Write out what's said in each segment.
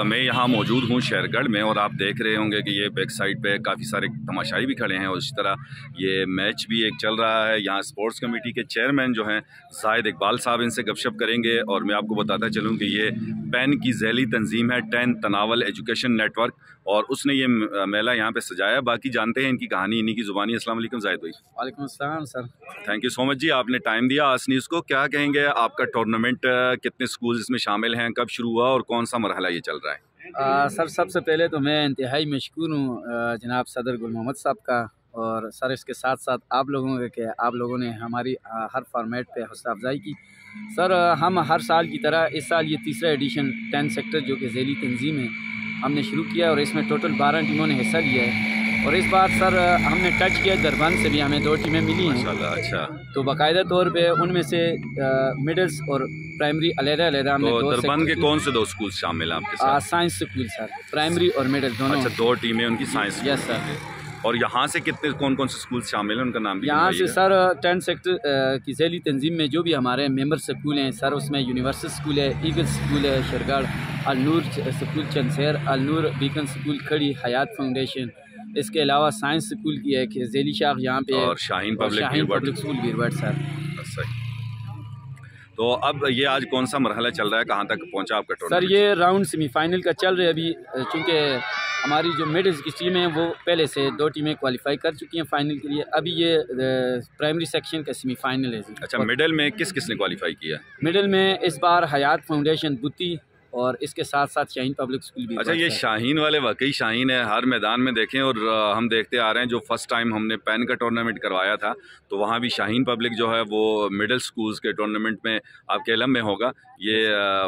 मैं यहाँ मौजूद हूँ शहरगढ़ में और आप देख रहे होंगे कि ये बैक साइड पे काफ़ी सारे तमाशाई भी खड़े हैं और इसी तरह ये मैच भी एक चल रहा है। यहाँ स्पोर्ट्स कमेटी के चेयरमैन जो हैं जाहिद इकबाल साहब, इनसे गपशप करेंगे और मैं आपको बताता चलूँ कि ये पैन की झैली तंजीम है 10 तनावल एजुकेशन नेटवर्क, और उसने ये मेला यहाँ पे सजाया। बाकी जानते हैं इनकी कहानी इन्हीं की ज़ुबानी। अस्सलाम वालेकुम जाहिद भाई। वालेकुम अस्सलाम sir. Thank you so much जी, आपने टाइम दिया आस न्यूज़ को। क्या कहेंगे आपका टूर्नामेंट, कितने स्कूल इसमें शामिल हैं, कब शुरू हुआ और कौन सा मरहला ये चल रहा है? सर सबसे पहले तो मैं इंतहाई मशकूर हूँ जनाब सदर गुल मोहम्मद साहब का, और सर इसके साथ साथ आप लोगों के आप लोगों ने हमारी हर फॉर्मेट पे हौसला अफजाई की। सर हम हर साल की तरह इस साल ये तीसरा एडिशन 10 सेक्टर जो कि झैली तंजीम है हमने शुरू किया, और इसमें टोटल 12 टीमों ने हिस्सा लिया है। और इस बार सर हमने टच किया दरबंद से भी हमें 2 टीमें मिली हैं। अच्छा, तो बाकायदा तौर पे उनमें से मिडल्स और प्राइमरी अलग-अलग हमने। तो दरबंद के कौन से 2 स्कूल शामिल हैं आपके साथ? साइंस स्कूल सर, प्राइमरी और मिडिल दोनों। अच्छा, 2 टीमें उनकी साइंस। Yes sir. और यहाँ से कितने कौन कौन से स्कूल शामिल हैं, उनका नाम भी? यहाँ से सर 10 सेक्टर की झैली तंजीम में जो भी हमारे मेंबर स्कूल हैं सर, उसमें यूनिवर्सल स्कूल है, ईगल स्कूल है Shahargarh, Alnoor school Chandshahar, Alnoor beacon school Khadi, Hayat foundation, इसके अलावा साइंस स्कूल की है झैली शाख यहाँ पे, और शाहीन पब्लिक स्कूल बीरबट सर। सही। तो अब ये आज कौन सा मरहला चल रहा है, कहाँ तक पहुँचा आपका टूर्नामेंट? सर ये राउंड सेमीफाइनल का चल रहा है अभी, चूँकि हमारी जो मिडिल्स की टीम है वो पहले से 2 टीमें क्वालिफाई कर चुकी हैं फाइनल के लिए। अभी ये प्राइमरी सेक्शन का सेमीफाइनल है जी। अच्छा, मिडिल में किस किस ने क्वालिफाई किया? मिडिल में इस बार हयात फाउंडेशन बुत्ती और इसके साथ साथ शाहीन पब्लिक स्कूल भी। अच्छा, ये शाहीन वाले वाकई शाहीन है, हर मैदान में देखें। और हम देखते आ रहे हैं जो फर्स्ट टाइम हमने पैन का टूर्नामेंट करवाया था तो वहाँ भी शाहीन पब्लिक जो है वो मिडिल स्कूल्स के टूर्नामेंट में आपके इलम में होगा ये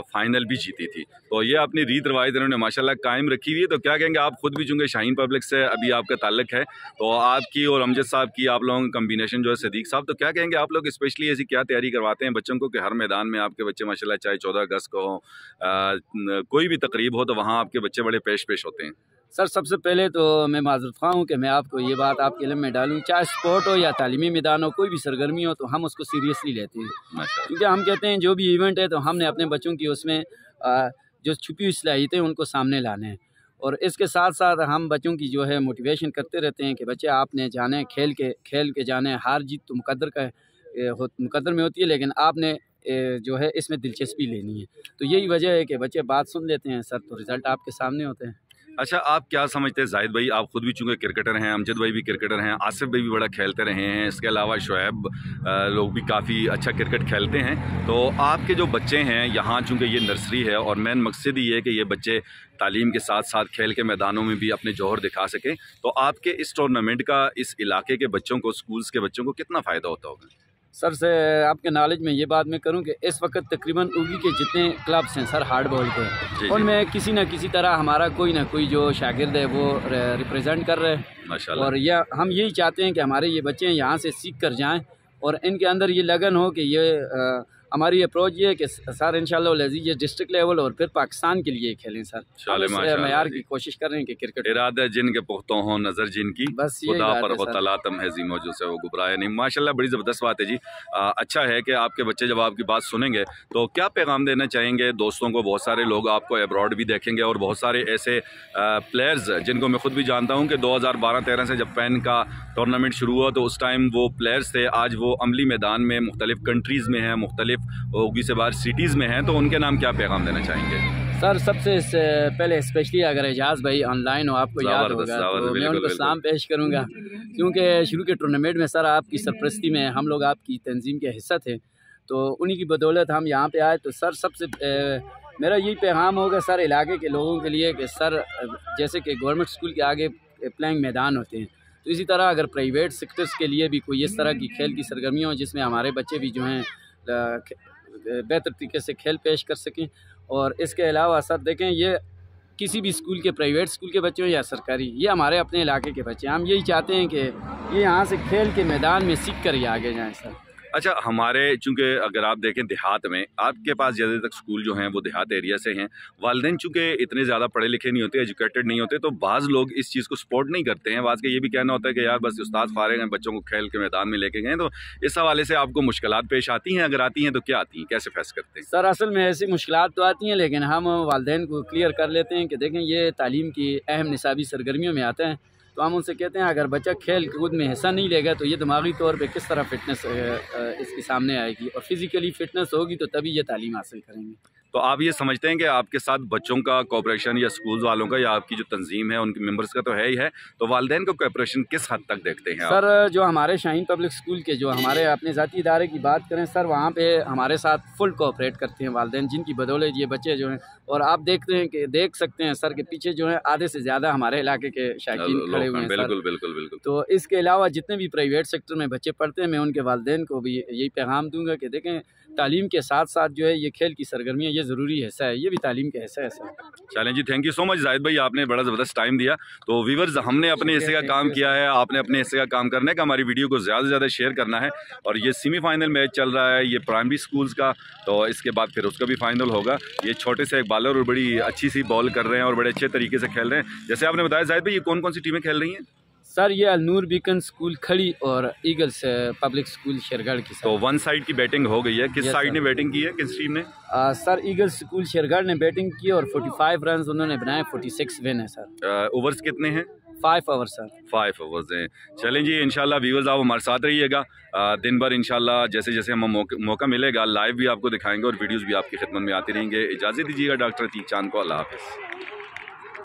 फाइनल भी जीती थी। तो ये अपनी रीत रवायत इन्होंने माशाल्लाह कायम रखी हुई है। तो क्या कहेंगे, आप खुद भी चूँकि शाहीन पब्लिक से अभी आपका ताल्लुक है, तो आपकी और अमजद साहब की आप लोगों का कम्बिनेशन जो है सदीक साहब, तो क्या कहेंगे आप लोग स्पेशली ऐसी क्या तैयारी करवाते हैं बच्चों को कि हर मैदान में आपके बच्चे माशाल्लाह, चाहे 14 अगस्त को हो, कोई भी तकरीब हो, तो वहाँ आपके बच्चे बड़े पेश होते हैं? सर सबसे पहले तो मैं माज़रत ख़्वाह हूँ कि मैं आपको ये बात आपके इल्म में डालूँ, चाहे स्पोर्ट हो या तालीमी मैदान हो, कोई भी सरगर्मी हो तो हम उसको सीरियसली लेते हैं। क्योंकि हम कहते हैं जो भी इवेंट है तो हमने अपने बच्चों की उसमें जो छुपी हुई सलाहियतें उनको सामने लाने हैं। और इसके साथ साथ हम बच्चों की जो है मोटिवेशन करते रहते हैं कि बच्चे आपने जाना है, खेल के जाना है। हार जीत तो मुकद्दर में होती है, लेकिन आपने जो है इसमें दिलचस्पी लेनी है। तो यही वजह है कि बच्चे बात सुन लेते हैं सर, तो रिज़ल्ट आपके सामने होते हैं। अच्छा, आप क्या समझते हैं जाहिद भाई, आप खुद भी चूँकि क्रिकेटर हैं, अमजद भाई भी क्रिकेटर हैं, आसिफ भाई भी बड़ा खेलते रहे हैं, इसके अलावा शुएब लोग भी काफ़ी अच्छा क्रिकेट खेलते हैं, तो आपके जो बच्चे हैं यहाँ, चूँकि ये नर्सरी है और मेन मकसद ही है कि ये बच्चे तालीम के साथ साथ खेल के मैदानों में भी अपने जौहर दिखा सकें, तो आपके इस टूर्नामेंट का इस इलाके के बच्चों को, स्कूल्स के बच्चों को कितना फ़ायदा होता होगा? सर से आपके नॉलेज में ये बात मैं करूं कि इस वक्त तकरीबन उगी के जितने क्लब्स हैं सर हार्ड बॉल के, उनमें किसी न किसी तरह हमारा कोई ना कोई जो शागिर्द है वो रिप्रेजेंट कर रहे हैं माशाल्लाह। और यह हम यही चाहते हैं कि हमारे ये बच्चे यहाँ से सीख कर जाएँ और इनके अंदर ये लगन हो कि ये हमारी अप्रोच ये है कि सर इंशाल्लाह ये डिस्ट्रिक्ट लेवल और फिर पाकिस्तान के लिए खेलें सर। मयार की कोशिश कर रहे हैं कि क्रिकेट इरादा जिन के पुख्तों हो नज़र जिनकी, बस खुदा पर हो तला तम है जी मौजूद से वो गुबराया नहीं। माशाल्लाह बड़ी ज़बरदस्त बात है जी। अच्छा है कि आपके बच्चे जब आपकी बात सुनेंगे तो क्या पैगाम देना चाहेंगे दोस्तों को? बहुत सारे लोग आपको एब्रॉड भी देखेंगे और बहुत सारे ऐसे प्लेयर्स जिनको मैं खुद भी जानता हूँ कि 2012-13 से जब पैन का टूर्नामेंट शुरू हुआ तो उस टाइम वो प्लेयर्स थे, आज वो अमली मैदान में मुख्तलिफ कंट्रीज़ में हैं, मुख्तलिफ उगी से बाहर सिटीज़ में हैं, तो उनके नाम क्या पैगाम देना चाहेंगे? सर सबसे पहले स्पेशली अगर एजाज़ भाई ऑनलाइन हो, आपको याद होगा तो मैं उनको सलाम पेश करूंगा, क्योंकि शुरू के टूर्नामेंट में सर आपकी सरपरस्ती में हम लोग आपकी तंजीम के हिस्सा थे, तो उन्हीं की बदौलत हम यहाँ पे आए। तो सर सबसे मेरा यही पैगाम होगा सर इलाके के लोगों के लिए कि सर जैसे कि गवर्नमेंट स्कूल के आगे प्लेइंग मैदान होते हैं, तो इसी तरह अगर प्राइवेट सेक्टर्स के लिए भी कोई इस तरह की खेल की सरगर्मियाँ हो जिसमें हमारे बच्चे भी जो हैं बेहतर तरीके से खेल पेश कर सकें। और इसके अलावा सर देखें, ये किसी भी स्कूल के, प्राइवेट स्कूल के बच्चे हों या सरकारी, ये हमारे अपने इलाके के बच्चे, हम यही चाहते हैं कि ये यहाँ से खेल के मैदान में सीख कर ही आगे जाएँ सर। अच्छा, हमारे चूँकि अगर आप देखें देहात में, आपके पास ज़्यादातर स्कूल जो हैं वो देहात एरिया से हैं, वालिदैन चूँकि इतने ज़्यादा पढ़े लिखे नहीं होते, एजुकेटेड नहीं होते, तो बाज़ लोग इस चीज़ को सपोर्ट नहीं करते हैं। बाज़ का ये भी कहना होता है कि यार बस उस्ताद फारिग हैं, बच्चों को खेल के मैदान में लेके गए। तो इस हवाले से आपको मुश्किलात पेश आती हैं? अगर आती हैं तो क्या आती हैं, कैसे फेस करते हैं? सर असल में ऐसी मुश्किलात तो आती हैं, लेकिन हम वालिदैन को क्लियर कर लेते हैं कि देखें ये तालीम की अहम निसाबी सरगर्मियों में आते हैं। तो हम उनसे कहते हैं अगर बच्चा खेल कूद में हिस्सा नहीं लेगा तो ये दिमागी तौर पे किस तरह फ़िटनेस इसके सामने आएगी, और फिज़िकली फ़िटनेस होगी तो तभी ये तालीम हासिल करेंगे। तो आप ये समझते हैं कि आपके साथ बच्चों का कोऑपरेशन या स्कूल वालों का या आपकी जो तंजीम है उनके मेंबर्स का तो है ही है, तो वालिदैन का कोऑपरेशन किस हद तक देखते हैं आप? सर जो हमारे शाहीन पब्लिक स्कूल के जो हमारे अपने ज़ाती इदारे की बात करें सर, वहाँ पे हमारे साथ फुल कोऑपरेट करते हैं वालिदैन, जिनकी बदौलत ये बच्चे जो हैं, और आप देखते हैं कि देख सकते हैं सर के पीछे जो है आधे से ज़्यादा हमारे इलाके के शायकीन खड़े हुए हैं। बिल्कुल बिल्कुल बिल्कुल। तो इसके अलावा जितने भी प्राइवेट सेक्टर में बच्चे पढ़ते हैं, मैं उनके वालिदैन को भी यही पैगाम दूंगा कि देखें तालीम के साथ साथ जो है ये खेल की सरगर्मियाँ ये ज़रूरी हिस्सा है, ये भी तालीम का हिस्सा है। चलें जी, thank you so much Zahid भाई, आपने बड़ा ज़बरदस्त टाइम दिया। तो व्यूअर्स, हमने अपने हिस्से का काम किया है, आपने अपने हिस्से का काम करने का, हमारी वीडियो को ज़्यादा से ज़्यादा शेयर करना है। और ये सेमीफाइनल मैच चल रहा है, ये प्राइमरी स्कूल्स का, तो इसके बाद फिर उसका भी फाइनल होगा। ये छोटे से एक बॉलर और बड़ी अच्छी सी बॉल कर रहे हैं और बड़े अच्छे तरीके से खेल रहे हैं। जैसे आपने बताया जाहिद भाई, ये कौन कौन सी टीमें खेल रही हैं? सर ये अलनूर बीकन स्कूल खड़ी और ईगल्स पब्लिक स्कूल शेरगढ़ की। तो वन साइड की बैटिंग हो गई है, किस साइड ने बैटिंग की है, किस टीम ने? सर ईगल्स स्कूल शेरगढ़ ने बैटिंग की और 45 रन उन्होंने बनाए, 46 विन है सर। ओवर्स कितने हैं? 5 ओवर सर। 5 ओवर्स हैं। चलें जी, इंशाल्लाह व्यूअर्स आप हमारे साथ रहिएगा दिन भर, इंशाल्लाह जैसे जैसे हमें मौका मिलेगा लाइव भी आपको दिखाएंगे और वीडियोज़ भी आपकी खिदमत में आती रहेंगे। इजाज़त दीजिएगा डॉक्टर अतीक चांद को, अल्लाह हाफ़िज़।